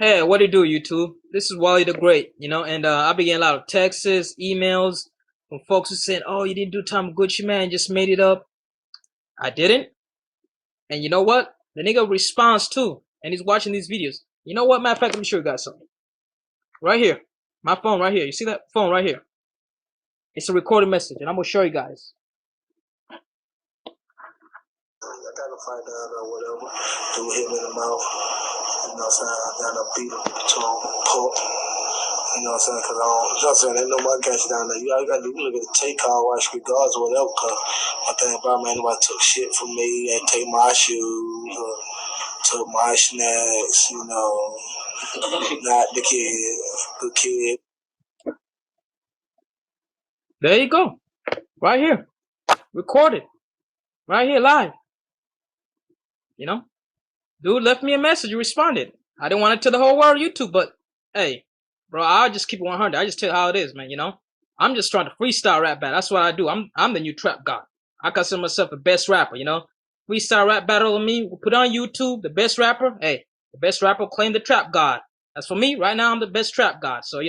Hey, what do you do, YouTube? This is Wally the Great, and I been getting a lot of texts, emails from folks who said, "Oh, you didn't do Tom Gucci, man, just made it up." I didn't, and you know what? The nigga responds too, and he's watching these videos. You know what? Matter of fact, let me show you guys something. Right here, my phone right here. You see that phone right here? It's a recorded message, and I'm gonna show you guys. I gotta find out or whatever. Do him in the mouth. You know what I'm saying? I gotta beat him to a pulp. You know what I'm saying? Because I don't, you know what I'm saying? They know my guys down there. You gotta do, you look at the take call, watch regards or whatever. Because one thing about man, nobody took shit from me. They take my shoes or took my snacks, you know. Not the kid, good kid. There you go, right here, recorded, right here, live. Dude left me a message, responded. I didn't want it to the whole world, YouTube, but hey, bro, I'll just keep it 100. I just tell you how it is, man. I'm just trying to freestyle rap battle. That's what I do. I'm the new trap god. I consider myself the best rapper. Freestyle rap battle with me. We'll put on YouTube. The best rapper. Hey, the best rapper claim the trap god. That's for me right now. I'm the best trap god. So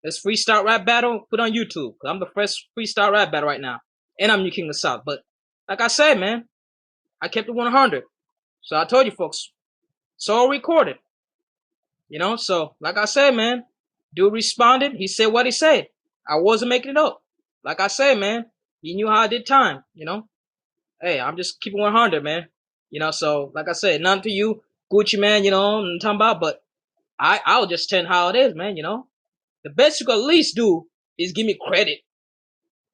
let's freestyle rap battle. Put on YouTube. I'm the first freestyle rap battle right now, and I'm New King of the South. But like I said, man, I kept it 100. So I told you folks, it's all recorded. So like I said, man, dude responded. He said what he said. I wasn't making it up. Like I said, man, he knew how I did time. Hey, I'm just keeping 100, man. So like I said, none to you, Gucci, man, I'm talking about, but I'll just tell how it is, man. The best you can at least do is give me credit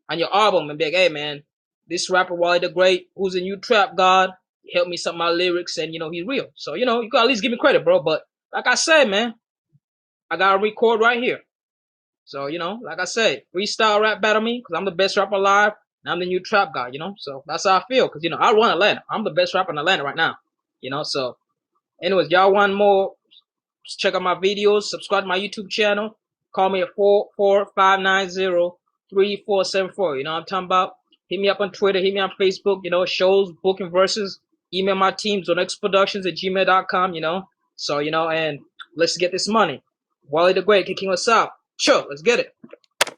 on your album and be like, hey, man, this rapper Wally the Great, who's a new trap god, helped me some my lyrics, and he's real. So you can at least give me credit, bro. But like I said, man, I got a record right here. So like I said, freestyle rap battle me because I'm the best rapper alive, and I'm the new trap guy. So that's how I feel because I run Atlanta. I'm the best rapper in Atlanta right now. So anyways, y'all want more? Check out my videos. Subscribe to my YouTube channel. Call me at 445903474. You know what I'm talking about? Hit me up on Twitter. Hit me on Facebook. Shows, booking verses. Email my team, zonexproductions@gmail.com. So and let's get this money. Wally the Great, kicking us out. Sure, let's get it.